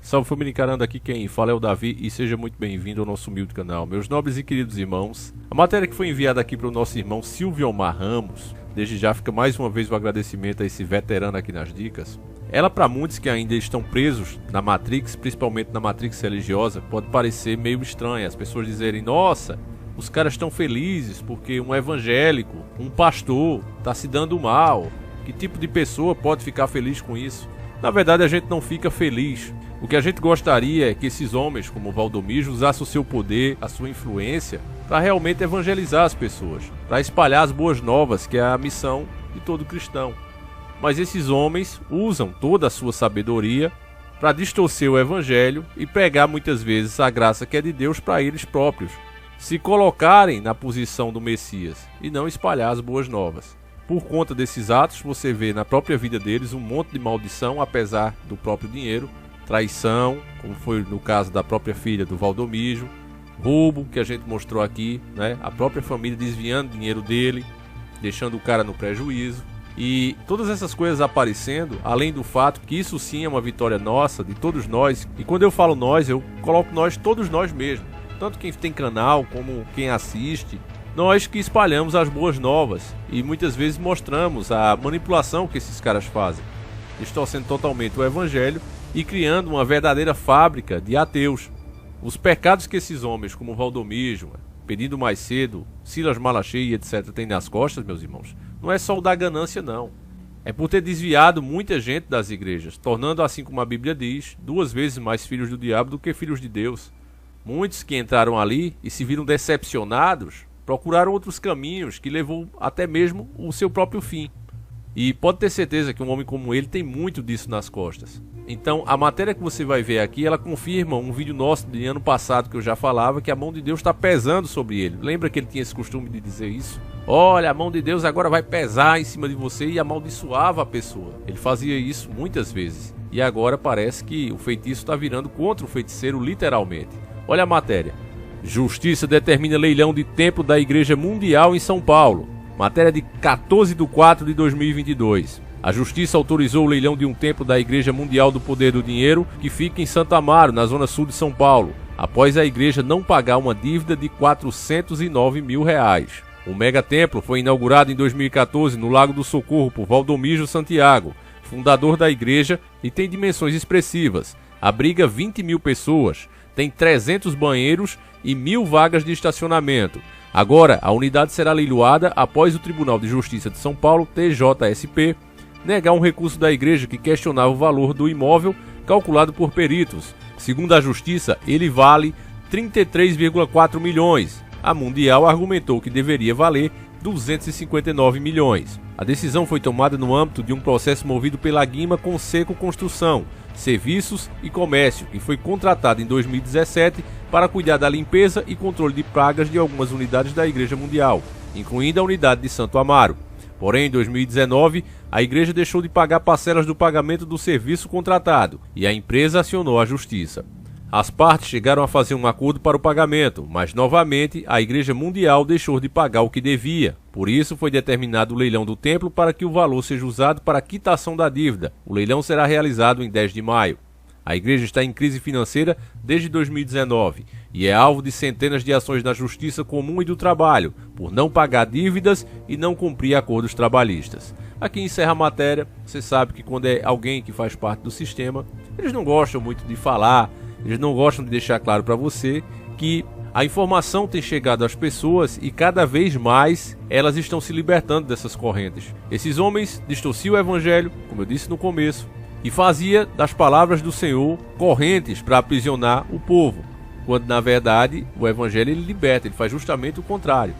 Salve família encarando, aqui quem fala é o Davi e seja muito bem-vindo ao nosso humilde canal. Meus nobres e queridos irmãos, a matéria que foi enviada aqui para o nosso irmão Silvio Omar Ramos, desde já fica mais uma vez o agradecimento a esse veterano aqui nas dicas. Ela, para muitos que ainda estão presos na Matrix, principalmente na Matrix religiosa, pode parecer meio estranha. As pessoas dizerem, nossa, os caras estão felizes porque um evangélico, um pastor, está se dando mal. Que tipo de pessoa pode ficar feliz com isso? Na verdade, a gente não fica feliz. O que a gente gostaria é que esses homens, como Valdomiro, usassem o seu poder, a sua influência, para realmente evangelizar as pessoas, para espalhar as boas novas, que é a missão de todo cristão. Mas esses homens usam toda a sua sabedoria para distorcer o evangelho e pregar muitas vezes a graça que é de Deus para eles próprios, se colocarem na posição do Messias e não espalhar as boas novas. Por conta desses atos, você vê na própria vida deles um monte de maldição, apesar do próprio dinheiro, traição, como foi no caso da própria filha do Valdomiro, roubo, que a gente mostrou aqui, né? A própria família desviando dinheiro dele, deixando o cara no prejuízo. E todas essas coisas aparecendo, além do fato que isso sim é uma vitória nossa, de todos nós. E quando eu falo nós, eu coloco nós, todos nós mesmos. Tanto quem tem canal, como quem assiste. Nós que espalhamos as boas novas e muitas vezes mostramos a manipulação que esses caras fazem, distorcendo totalmente o evangelho e criando uma verdadeira fábrica de ateus. Os pecados que esses homens, como Valdomiro, Pedindo Mais Cedo, Silas Malachi e etc. têm nas costas, meus irmãos, não é só o da ganância não. É por ter desviado muita gente das igrejas, tornando, assim como a Bíblia diz, 2 vezes mais filhos do diabo do que filhos de Deus. Muitos que entraram ali e se viram decepcionados, procuraram outros caminhos que levou até mesmo o seu próprio fim. E pode ter certeza que um homem como ele tem muito disso nas costas. Então, a matéria que você vai ver aqui, ela confirma um vídeo nosso de ano passado que eu já falava, que a mão de Deus está pesando sobre ele. Lembra que ele tinha esse costume de dizer isso? Olha, a mão de Deus agora vai pesar em cima de você e amaldiçoava a pessoa. Ele fazia isso muitas vezes. E agora parece que o feitiço está virando contra o feiticeiro literalmente. Olha a matéria. Justiça determina leilão de templo da Igreja Mundial em São Paulo. Matéria de 14/4/2022. A Justiça autorizou o leilão de um templo da Igreja Mundial do Poder do Dinheiro, que fica em Santo Amaro, na zona sul de São Paulo, após a igreja não pagar uma dívida de R$409 mil. O megatemplo foi inaugurado em 2014 no Lago do Socorro por Valdomiro Santiago, fundador da igreja, e tem dimensões expressivas. Abriga 20 mil pessoas, tem 300 banheiros e 1.000 vagas de estacionamento. Agora, a unidade será leiloada após o Tribunal de Justiça de São Paulo, TJSP, negar um recurso da igreja que questionava o valor do imóvel calculado por peritos. Segundo a Justiça, ele vale 33,4 milhões. A Mundial argumentou que deveria valer 259 milhões. A decisão foi tomada no âmbito de um processo movido pela Guima Conseco Construção, Serviços e Comércio, que foi contratado em 2017 para cuidar da limpeza e controle de pragas de algumas unidades da Igreja Mundial, incluindo a unidade de Santo Amaro. Porém, em 2019, a igreja deixou de pagar parcelas do pagamento do serviço contratado e a empresa acionou a justiça. As partes chegaram a fazer um acordo para o pagamento, mas novamente a Igreja Mundial deixou de pagar o que devia. Por isso foi determinado o leilão do templo para que o valor seja usado para a quitação da dívida. O leilão será realizado em 10 de maio. A igreja está em crise financeira desde 2019 e é alvo de centenas de ações na Justiça Comum e do Trabalho por não pagar dívidas e não cumprir acordos trabalhistas. Aqui encerra a matéria. Você sabe que quando é alguém que faz parte do sistema, eles não gostam muito de falar, eles não gostam de deixar claro para você que a informação tem chegado às pessoas e cada vez mais elas estão se libertando dessas correntes. Esses homens distorciam o evangelho, como eu disse no começo, e fazia das palavras do Senhor correntes para aprisionar o povo, quando na verdade o evangelho ele liberta, ele faz justamente o contrário.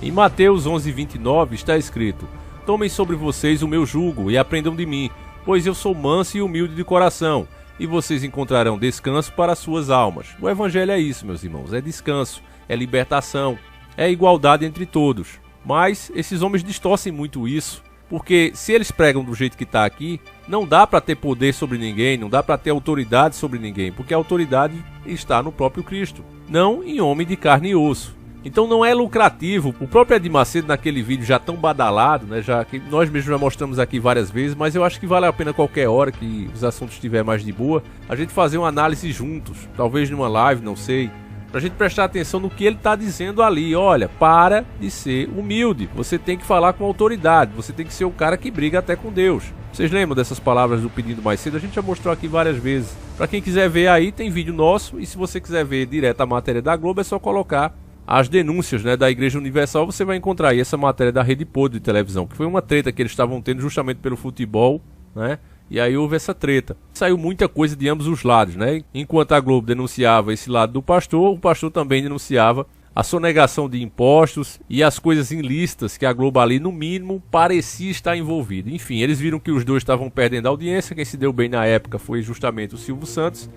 Em Mateus 11:29 está escrito: Tomem sobre vocês o meu jugo e aprendam de mim, pois eu sou manso e humilde de coração, e vocês encontrarão descanso para as suas almas. O evangelho é isso, meus irmãos, é descanso, é libertação, é igualdade entre todos. Mas esses homens distorcem muito isso, porque se eles pregam do jeito que está aqui, não dá para ter poder sobre ninguém, não dá para ter autoridade sobre ninguém, porque a autoridade está no próprio Cristo, não em homem de carne e osso. Então não é lucrativo. O próprio Edir Macedo, naquele vídeo já tão badalado, né, já que nós mesmos já mostramos aqui várias vezes, mas eu acho que vale a pena qualquer hora que os assuntos estiverem mais de boa, a gente fazer uma análise juntos, talvez numa live, não sei, pra gente prestar atenção no que ele tá dizendo ali. Olha, para de ser humilde, você tem que falar com autoridade, você tem que ser o cara que briga até com Deus. Vocês lembram dessas palavras do Pedindo Mais Cedo? A gente já mostrou aqui várias vezes. Pra quem quiser ver aí, tem vídeo nosso, e se você quiser ver direto a matéria da Globo, é só colocar as denúncias, né, da Igreja Universal. Você vai encontrar aí essa matéria da Rede Podre de televisão, que foi uma treta que eles estavam tendo justamente pelo futebol, né? E aí houve essa treta. Saiu muita coisa de ambos os lados, né? Enquanto a Globo denunciava esse lado do pastor, o pastor também denunciava a sonegação de impostos e as coisas ilícitas que a Globo ali, no mínimo, parecia estar envolvida. Enfim, eles viram que os dois estavam perdendo a audiência. Quem se deu bem na época foi justamente o Silvio Santos.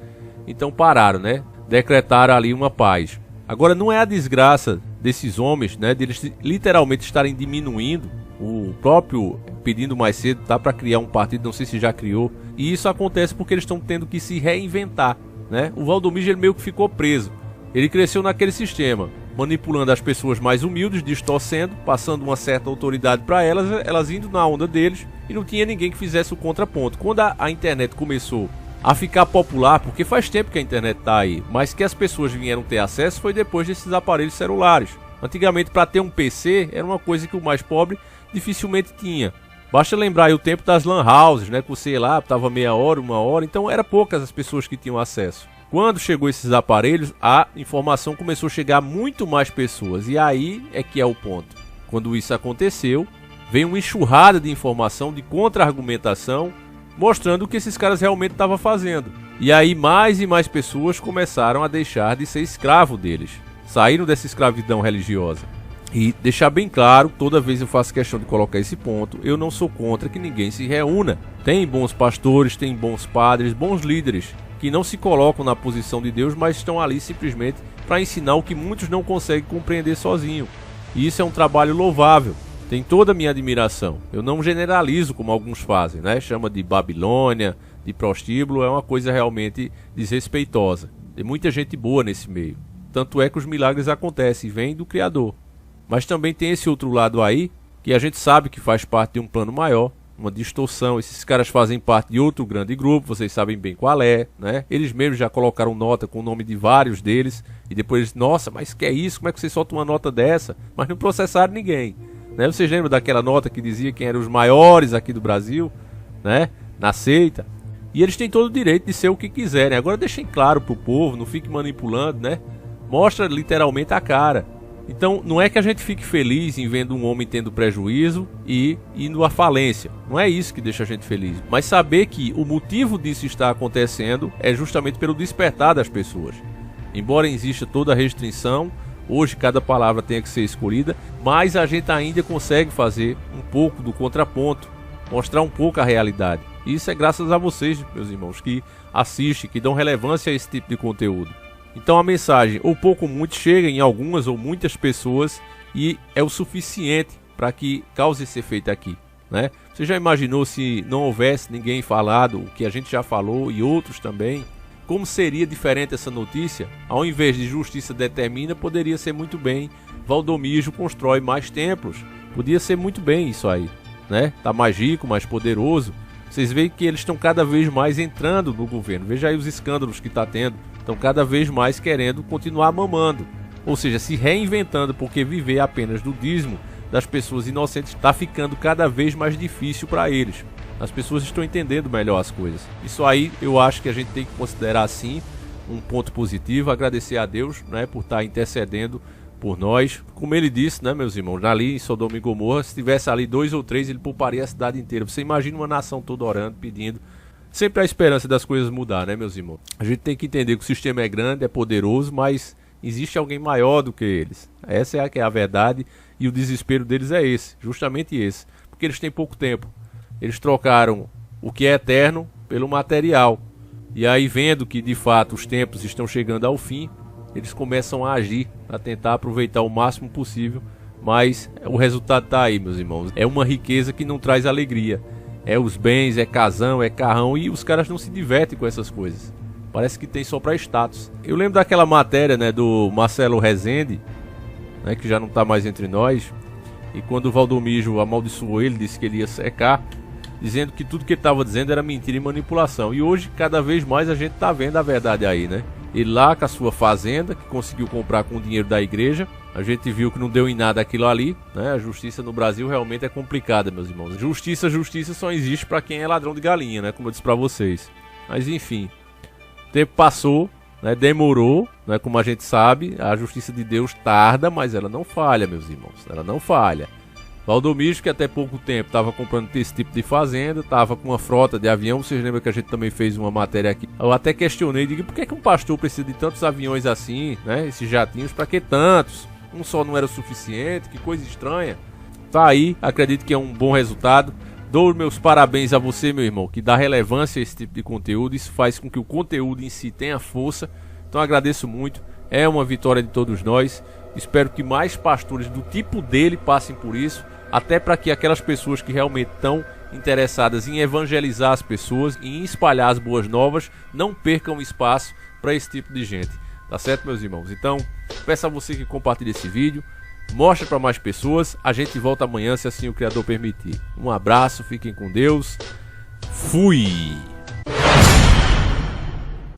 Então pararam, né? Decretaram ali uma paz. Agora, não é a desgraça desses homens, né, de eles literalmente estarem diminuindo. O próprio Pedindo Mais Cedo tá para criar um partido, não sei se já criou. E isso acontece porque eles estão tendo que se reinventar, né? O Valdomiro, ele meio que ficou preso. Ele cresceu naquele sistema, manipulando as pessoas mais humildes, distorcendo, passando uma certa autoridade para elas, elas indo na onda deles, e não tinha ninguém que fizesse o contraponto. Quando a internet começou a ficar popular, porque faz tempo que a internet tá aí, mas que as pessoas vieram ter acesso foi depois desses aparelhos celulares. Antigamente, para ter um PC, era uma coisa que o mais pobre dificilmente tinha. Basta lembrar aí o tempo das lan houses, né, que você ia lá, tava meia hora, uma hora, então era poucas as pessoas que tinham acesso. Quando chegou esses aparelhos, a informação começou a chegar a muito mais pessoas, e aí é que é o ponto. Quando isso aconteceu, veio uma enxurrada de informação, de contra-argumentação, mostrando o que esses caras realmente estavam fazendo. E aí mais e mais pessoas começaram a deixar de ser escravo deles. Saíram dessa escravidão religiosa. E deixar bem claro, toda vez eu faço questão de colocar esse ponto, eu não sou contra que ninguém se reúna. Tem bons pastores, tem bons padres, bons líderes, que não se colocam na posição de Deus, mas estão ali simplesmente para ensinar o que muitos não conseguem compreender sozinho. E isso é um trabalho louvável. Tem toda a minha admiração. Eu não generalizo como alguns fazem, né? Chama de Babilônia, de prostíbulo, é uma coisa realmente desrespeitosa. Tem muita gente boa nesse meio. Tanto é que os milagres acontecem e vêm do Criador. Mas também tem esse outro lado aí, que a gente sabe que faz parte de um plano maior, uma distorção. Esses caras fazem parte de outro grande grupo, vocês sabem bem qual é, né? Eles mesmos já colocaram nota com o nome de vários deles, e depois eles, nossa, mas que é isso? Como é que você solta uma nota dessa? Mas não processaram ninguém. Né? Vocês lembram daquela nota que dizia quem eram os maiores aqui do Brasil, né? Na seita? E eles têm todo o direito de ser o que quiserem. Agora deixem claro pro povo, não fique manipulando, né? Mostra literalmente a cara. Então não é que a gente fique feliz em vendo um homem tendo prejuízo e indo à falência. Não é isso que deixa a gente feliz. Mas saber que o motivo disso está acontecendo é justamente pelo despertar das pessoas. Embora exista toda a restrição, hoje cada palavra tenha que ser escolhida, mas a gente ainda consegue fazer um pouco do contraponto, mostrar um pouco a realidade. E isso é graças a vocês, meus irmãos, que assistem, que dão relevância a esse tipo de conteúdo. Então a mensagem, ou pouco ou muito, chega em algumas ou muitas pessoas e é o suficiente para que cause esse efeito aqui, né? Você já imaginou se não houvesse ninguém falado o que a gente já falou e outros também? Como seria diferente essa notícia? Ao invés de justiça determina, poderia ser muito bem Valdomiro constrói mais templos. Podia ser muito bem isso aí, né? Tá mais rico, mais poderoso. Vocês veem que eles estão cada vez mais entrando no governo. Veja aí os escândalos que está tendo. Estão cada vez mais querendo continuar mamando. Ou seja, se reinventando, porque viver apenas do dízimo das pessoas inocentes está ficando cada vez mais difícil para eles. As pessoas estão entendendo melhor as coisas. Isso aí eu acho que a gente tem que considerar sim um ponto positivo. Agradecer a Deus, né, por estar intercedendo por nós. Como ele disse, né, meus irmãos, ali em Sodoma e Gomorra, se tivesse ali 2 ou 3, ele pouparia a cidade inteira. Você imagina uma nação toda orando, pedindo. Sempre a esperança das coisas mudar, né, meus irmãos? A gente tem que entender que o sistema é grande, é poderoso, mas existe alguém maior do que eles. Essa é a verdade e o desespero deles é esse, justamente esse. Porque eles têm pouco tempo. Eles trocaram o que é eterno pelo material. E aí, vendo que de fato os tempos estão chegando ao fim, eles começam a agir, a tentar aproveitar o máximo possível. Mas o resultado está aí, meus irmãos. É uma riqueza que não traz alegria. É os bens, é casão, é carrão, e os caras não se divertem com essas coisas. Parece que tem só para status. Eu lembro daquela matéria, né, do Marcelo Rezende, né, que já não está mais entre nós. E quando o Valdomijo amaldiçoou ele, disse que ele ia secar, dizendo que tudo que ele estava dizendo era mentira e manipulação. E hoje, cada vez mais, a gente está vendo a verdade aí, né? Ele lá com a sua fazenda, que conseguiu comprar com o dinheiro da igreja. A gente viu que não deu em nada aquilo ali, né? A justiça no Brasil realmente é complicada, meus irmãos. Justiça só existe para quem é ladrão de galinha, né? Como eu disse para vocês. Mas enfim, o tempo passou, né? Demorou, né? Como a gente sabe, a justiça de Deus tarda, mas ela não falha, meus irmãos. Ela não falha. Valdomijo, que até pouco tempo estava comprando esse tipo de fazenda, estava com uma frota de avião. Vocês lembram que a gente também fez uma matéria aqui? Eu até questionei, digo, por que um pastor precisa de tantos aviões assim, né? Esses jatinhos, para que tantos? Um só não era o suficiente, que coisa estranha. Tá aí, acredito que é um bom resultado. Dou meus parabéns a você, meu irmão, que dá relevância a esse tipo de conteúdo. Isso faz com que o conteúdo em si tenha força. Então agradeço muito, é uma vitória de todos nós. Espero que mais pastores do tipo dele passem por isso, até para que aquelas pessoas que realmente estão interessadas em evangelizar as pessoas e em espalhar as boas novas não percam espaço para esse tipo de gente. Tá certo, meus irmãos? Então, peço a você que compartilhe esse vídeo, mostre para mais pessoas. A gente volta amanhã, se assim o Criador permitir. Um abraço, fiquem com Deus. Fui!